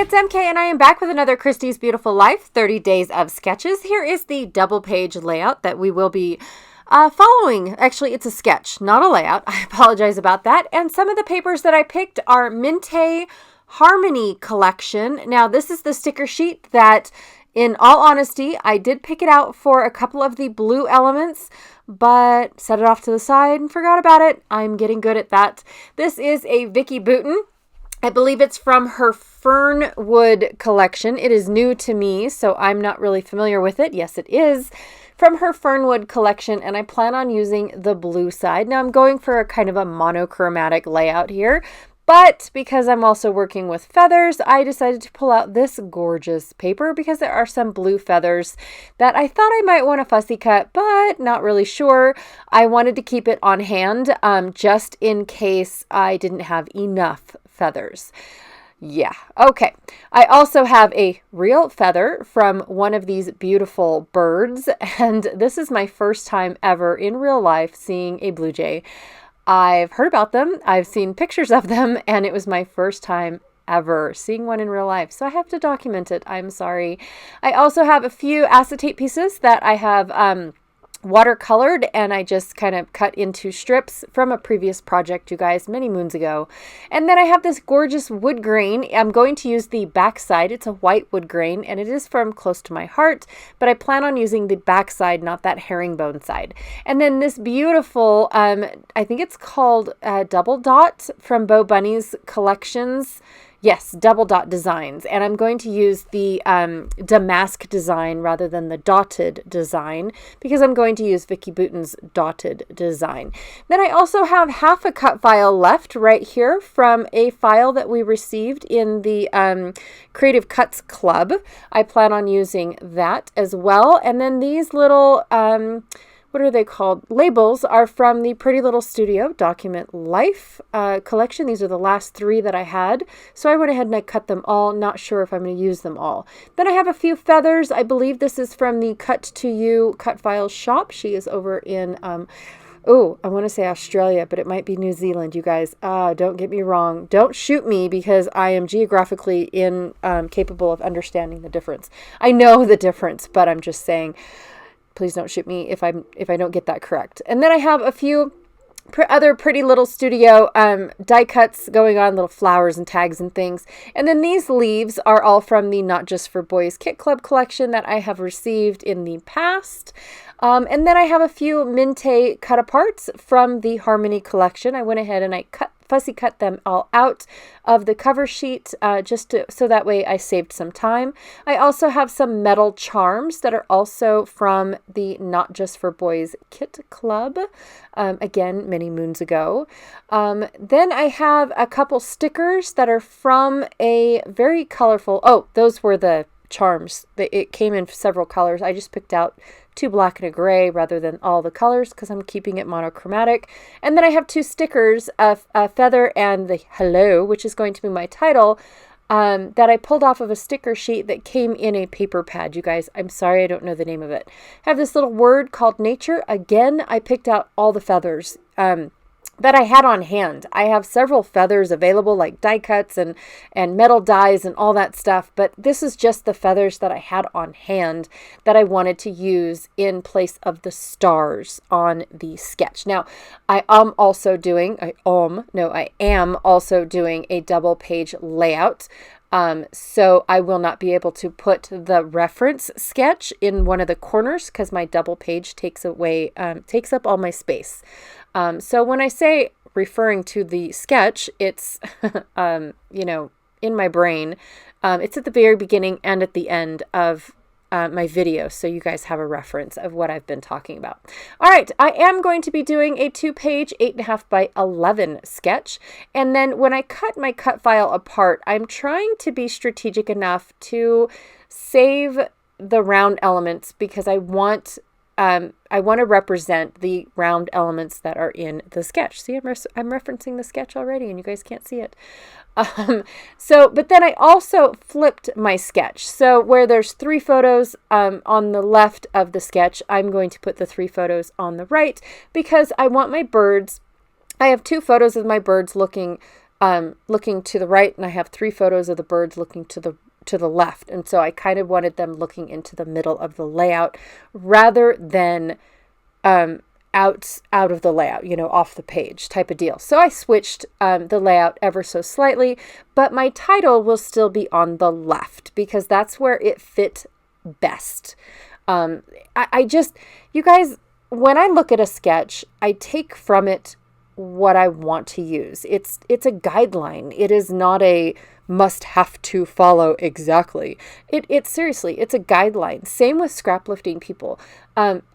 it's MK and I am back with another Christy's Beautiful Life 30 Days of Sketches. Here is the double page layout that we will be following. Actually, it's a sketch, not a layout. I apologize about that. And some of the papers that I picked are Minte Harmony Collection. Now, this is the sticker sheet that, in all honesty, I did pick it out for a couple of the blue elements, but set it off to the side and forgot about it. I'm getting good at that. This is a Vicky Booten. I believe it's from her Fernwood collection. It is new to me, so I'm not really familiar with it. Yes, it is from her Fernwood collection, and I plan on using the blue side. Now, I'm going for a kind of a monochromatic layout here, but because I'm also working with feathers, I decided to pull out this gorgeous paper because there are some blue feathers that I thought I might want to fussy cut, but not really sure. I wanted to keep it on hand just in case I didn't have enough feathers. Yeah, okay. I also have a real feather from one of these beautiful birds, and this is my first time ever in real life seeing a blue jay. I've heard about them, I've seen pictures of them, and it was my first time ever seeing one in real life, so I have to document it. I'm sorry. I also have a few acetate pieces that I have watercolored, and I just kind of cut into strips from a previous project, you guys, many moons ago. And then I have this gorgeous wood grain. I'm going to use the back side. It's a white wood grain, and it is from Close to My Heart, but I plan on using the back side, not that herringbone side. And then this beautiful, I think it's called Double Dot from Bo Bunny's collections. Yes, Double Dot Designs. And I'm going to use the damask design rather than the dotted design because I'm going to use Vicky Booten's dotted design. Then I also have half a cut file left right here from a file that we received in the Creative Cuts Club. I plan on using that as well. And then these little what are they called? Labels are from the Pretty Little Studio Document Life collection. These are the last 3 that I had. So I went ahead and I cut them all. Not sure if I'm going to use them all. Then I have a few feathers. I believe this is from the Cut to You Cut Files shop. She is over in, I want to say Australia, but it might be New Zealand, you guys. Don't get me wrong. Don't shoot me because I am geographically incapable of understanding the difference. I know the difference, but I'm just saying, please don't shoot me if I don't get that correct. And then I have a few other Pretty Little Studio die cuts going on, little flowers and tags and things. And then these leaves are all from the Not Just for Boys Kit Club collection that I have received in the past. And then I have a few Minte cut aparts from the Harmony collection. I went ahead and I fussy cut them all out of the cover sheet so that way I saved some time. I also have some metal charms that are also from the Not Just for Boys Kit Club, again, many moons ago. Then I have a couple stickers that are from a very colorful, those were the charms. It came in several colors. I just picked out 2 black and a gray rather than all the colors because I'm keeping it monochromatic. And then I have 2 stickers, a feather and the hello, which is going to be my title, that I pulled off of a sticker sheet that came in a paper pad. You guys, I'm sorry I don't know the name of it. I have this little word called nature. Again, I picked out all the feathers that I had on hand. I have several feathers available, like die cuts and metal dies and all that stuff, but this is just the feathers that I had on hand that I wanted to use in place of the stars on the sketch. Now, I am also doing a double page layout. So I will not be able to put the reference sketch in one of the corners because my double page takes up all my space. So when I say referring to the sketch, it's, in my brain. It's at the very beginning and at the end of my video, so you guys have a reference of what I've been talking about. All right, I am going to be doing a 2-page 8.5 by 11 sketch, and then when I cut my cut file apart, I'm trying to be strategic enough to save the round elements because I want to represent the round elements that are in the sketch. See, I'm referencing the sketch already and you guys can't see it. But then I also flipped my sketch. So where there's 3 photos on the left of the sketch, I'm going to put the 3 photos on the right because I want my birds. I have 2 photos of my birds looking looking to the right, and I have 3 photos of the birds looking to the left. And so I kind of wanted them looking into the middle of the layout rather than out of the layout, off the page type of deal. So I switched the layout ever so slightly, but my title will still be on the left because that's where it fit best. I just, you guys, when I look at a sketch, I take from it what I want to use. It's a guideline. It is not a must have to follow exactly. It's seriously, it's a guideline. Same with scrap lifting people.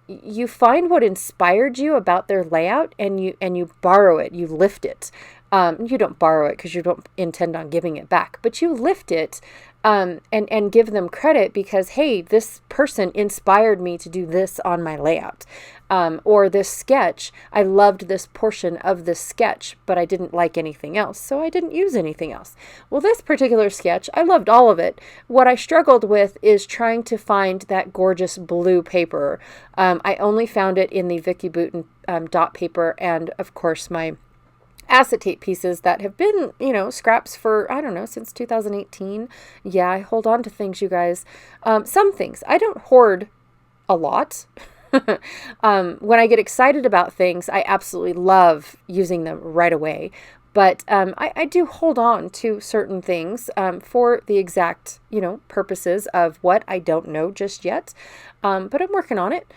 You find what inspired you about their layout and you borrow it, you lift it. You don't borrow it because you don't intend on giving it back, but you lift it and give them credit because, hey, this person inspired me to do this on my layout. Or this sketch, I loved this portion of this sketch, but I didn't like anything else, so I didn't use anything else. Well, this particular sketch, I loved all of it. What I struggled with is trying to find that gorgeous blue paper. I only found it in the Vicky Bouton dot paper and, of course, my acetate pieces that have been, scraps for, I don't know, since 2018. Yeah, I hold on to things, you guys. Some things. I don't hoard a lot. When I get excited about things, I absolutely love using them right away. But I do hold on to certain things for the exact, purposes of what I don't know just yet. But I'm working on it.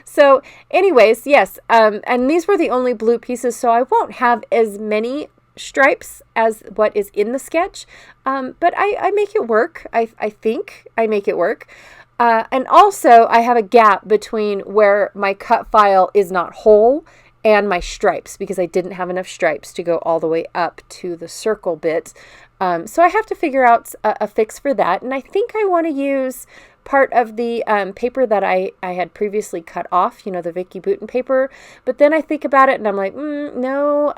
So anyways, yes. And these were the only blue pieces, so I won't have as many stripes as what is in the sketch. But I make it work. I think I make it work. And also I have a gap between where my cut file is not whole and my stripes because I didn't have enough stripes to go all the way up to the circle bit. So I have to figure out a fix for that. And I think I want to use part of the paper that I had previously cut off, the Vicky Bouton paper. But then I think about it and I'm like, no,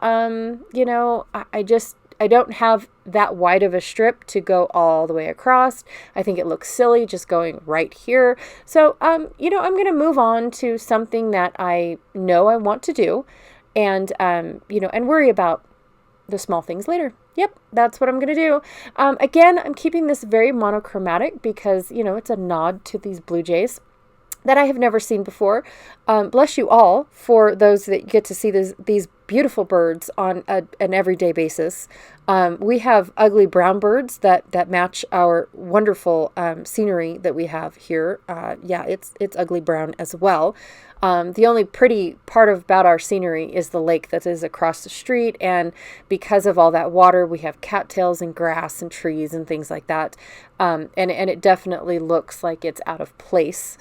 I don't have that wide of a strip to go all the way across. I think it looks silly just going right here. So, I'm going to move on to something that I know I want to do and, and worry about the small things later. Yep, that's what I'm going to do. Again, I'm keeping this very monochromatic because, it's a nod to these blue jays that I have never seen before. Bless you all for those that get to see these beautiful birds on an everyday basis. We have ugly brown birds that match our wonderful scenery that we have here. It's ugly brown as well. The only pretty part about our scenery is the lake that is across the street, and because of all that water, we have cattails and grass and trees and things like that. And it definitely looks like it's out of place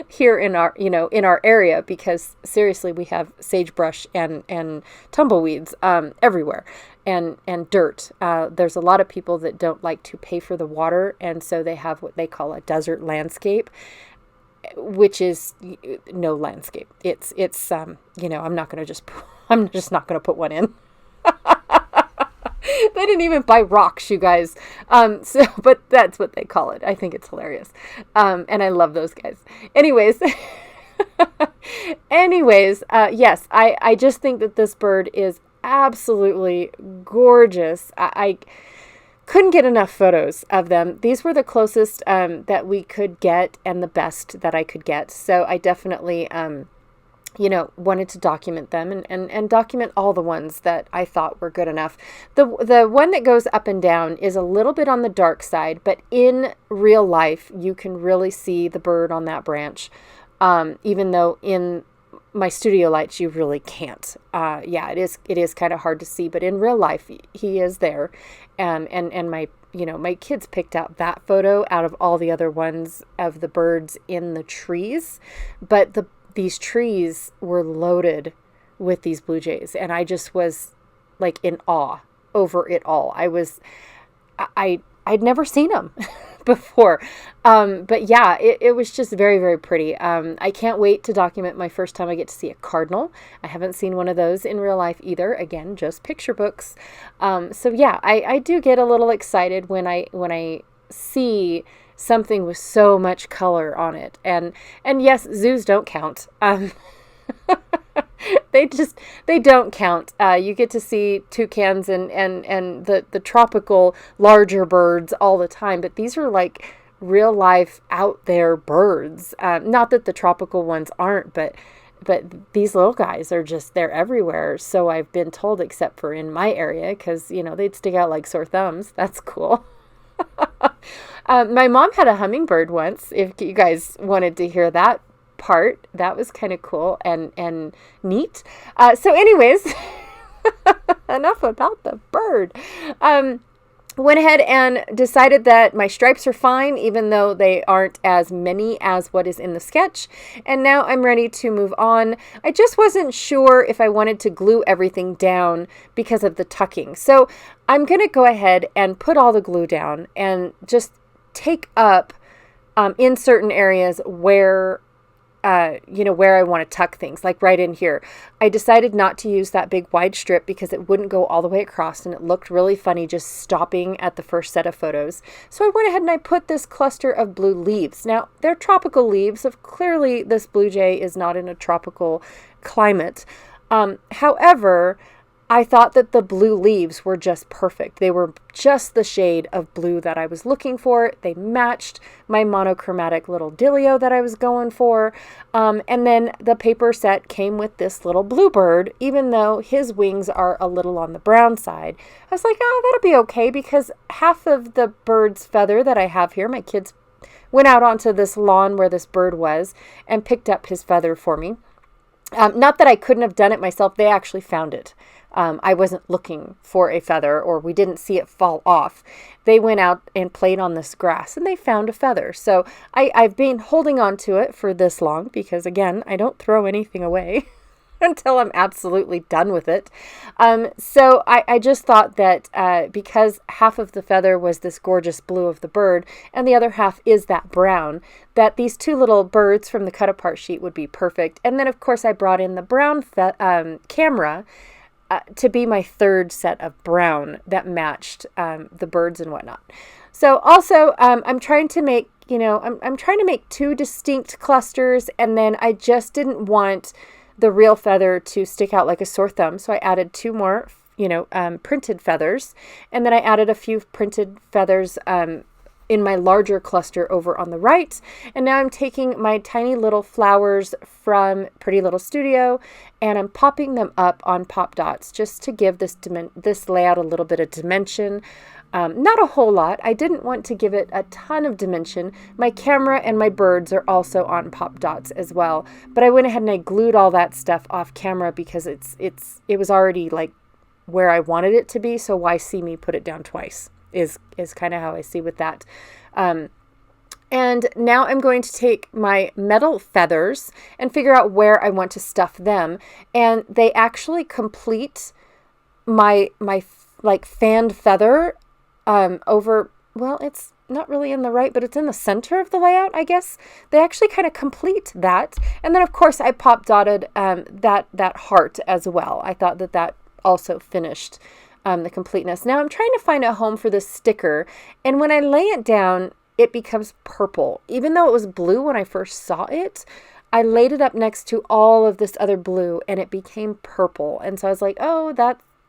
here in our area because seriously we have sagebrush and tumbleweeds everywhere and dirt. There's a lot of people that don't like to pay for the water, and so they have what they call a desert landscape, which is no landscape. It's I'm just not going to put one in. They didn't even buy rocks, you guys. But that's what they call it. I think it's hilarious. And I love those guys. Anyways, yes, I just think that this bird is absolutely gorgeous. I couldn't get enough photos of them. These were the closest that we could get and the best that I could get. So I definitely wanted to document them and document all the ones that I thought were good enough. The one that goes up and down is a little bit on the dark side, but in real life, you can really see the bird on that branch. Even though in my studio lights, you really can't. It is kind of hard to see, but in real life, he is there. And my kids picked out that photo out of all the other ones of the birds in the trees, but these trees were loaded with these blue jays, and I just was like in awe over it all. I'd never seen them before. But yeah, it was just very, very pretty. I can't wait to document my first time I get to see a cardinal. I haven't seen one of those in real life either. Again, just picture books. So yeah, I do get a little excited when I see something with so much color on it. And yes, zoos don't count. they don't count. You get to see toucans and the tropical larger birds all the time, but these are like real life out there birds. Not that the tropical ones aren't, but these little guys are just, they're everywhere. So I've been told, except for in my area, because, they'd stick out like sore thumbs. That's cool. My mom had a hummingbird once, if you guys wanted to hear that part. That was kind of cool and neat. So anyways, enough about the bird. Went ahead and decided that my stripes are fine, even though they aren't as many as what is in the sketch. And now I'm ready to move on. I just wasn't sure if I wanted to glue everything down because of the tucking. So I'm going to go ahead and put all the glue down and just take up in certain areas where where I want to tuck things, like right in here. I decided not to use that big wide strip because it wouldn't go all the way across and it looked really funny just stopping at the first set of photos. So I went ahead and I put this cluster of blue leaves. Now, they're tropical leaves. So clearly this blue jay is not in a tropical climate. However, I thought that the blue leaves were just perfect. They were just the shade of blue that I was looking for. They matched my monochromatic little dealio that I was going for. And then the paper set came with this little bluebird, even though his wings are a little on the brown side. I was like, oh, that'll be okay, because half of the bird's feather that I have here, my kids went out onto this lawn where this bird was and picked up his feather for me. Not that I couldn't have done it myself. They actually found it. I wasn't looking for a feather, or we didn't see it fall off. They went out and played on this grass and they found a feather. So I've been holding on to it for this long because, again, I don't throw anything away until I'm absolutely done with it. So I just thought that because half of the feather was this gorgeous blue of the bird and the other half is that brown, that these two little birds from the cut apart sheet would be perfect. And then, of course, I brought in the brown camera to be my third set of brown that matched the birds and whatnot. So also, I'm trying to make, I'm trying to make two distinct clusters, and then I just didn't want the real feather to stick out like a sore thumb. So I added two more, printed feathers, and then I added a few printed feathers in my larger cluster over on the right. And now I'm taking my tiny little flowers from Pretty Little Studio and I'm popping them up on pop dots just to give this layout a little bit of dimension. Not a whole lot. I didn't want to give it a ton of dimension. My camera and my birds are also on pop dots as well. But I went ahead and I glued all that stuff off camera because it was already like where I wanted it to be. So why see me put it down twice? Is kind of how I see with that. And now I'm going to take my metal feathers and figure out where I want to stuff them. And they actually complete my like fanned feather over, well, it's not really in the right, but it's in the center of the layout, I guess. They actually kind of complete that. And then, of course, I pop dotted that heart as well. I thought that also finished the completeness. Now I'm trying to find a home for this sticker, and when I lay it down, it becomes purple. Even though it was blue when I first saw it, I laid it up next to all of this other blue, and it became purple. And so I was like, oh,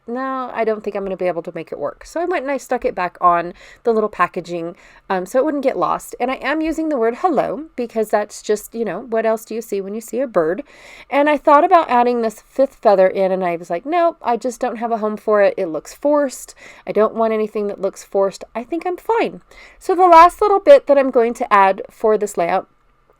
no, I don't think I'm going to be able to make it work. So I went and I stuck it back on the little packaging so it wouldn't get lost. And I am using the word hello because that's just, what else do you see when you see a bird? And I thought about adding this fifth feather in, and I was like, nope, I just don't have a home for it. It looks forced. I don't want anything that looks forced. I think I'm fine. So the last little bit that I'm going to add for this layout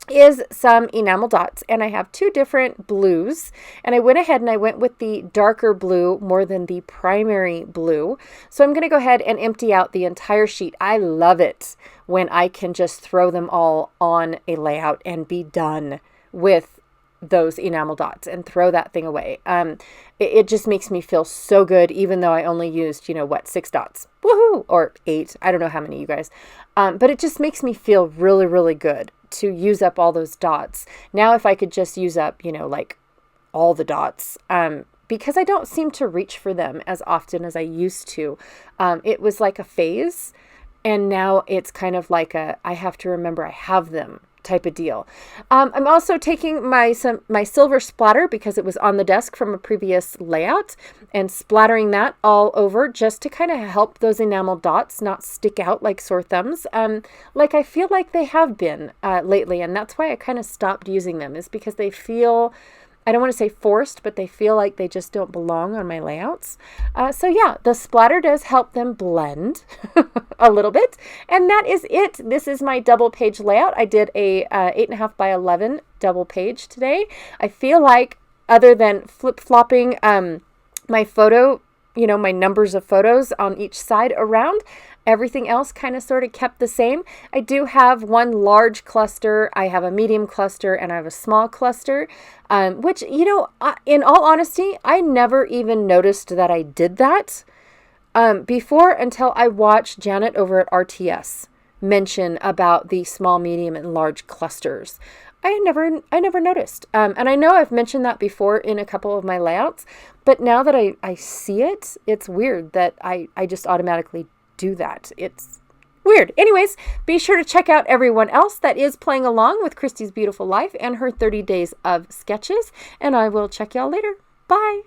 is some enamel dots, and I have two different blues, and I went ahead and I went with the darker blue more than the primary blue. So I'm going to go ahead and empty out the entire sheet. I love it when I can just throw them all on a layout and be done with those enamel dots and throw that thing away. It just makes me feel so good, even though I only used, 6 dots. Woohoo! Or 8. I don't know how many, you guys. But it just makes me feel really, really good to use up all those dots. Now, if I could just use up, like all the dots, because I don't seem to reach for them as often as I used to. It was like a phase, and now it's kind of like I have to remember I have them type of deal. I'm also taking my silver splatter because it was on the desk from a previous layout and splattering that all over just to kind of help those enamel dots not stick out like sore thumbs, like I feel like they have been lately. And that's why I kind of stopped using them, is because they feel, I don't want to say forced, but they feel like they just don't belong on my layouts. So yeah, the splatter does help them blend a little bit. And that is it. This is my double page layout. I did a 8.5 by 11 double page today. I feel like, other than flip-flopping my photo, my numbers of photos on each side around, everything else kind of sort of kept the same. I do have one large cluster, I have a medium cluster, and I have a small cluster, which, in all honesty, I never even noticed that I did that before until I watched Janet over at RTS mention about the small, medium, and large clusters. I never noticed. And I know I've mentioned that before in a couple of my layouts, but now that I see it, it's weird that I just automatically do that. It's weird. Anyways, be sure to check out everyone else that is playing along with Christy's Beautiful Life and her 30 days of sketches, and I will check y'all later. Bye.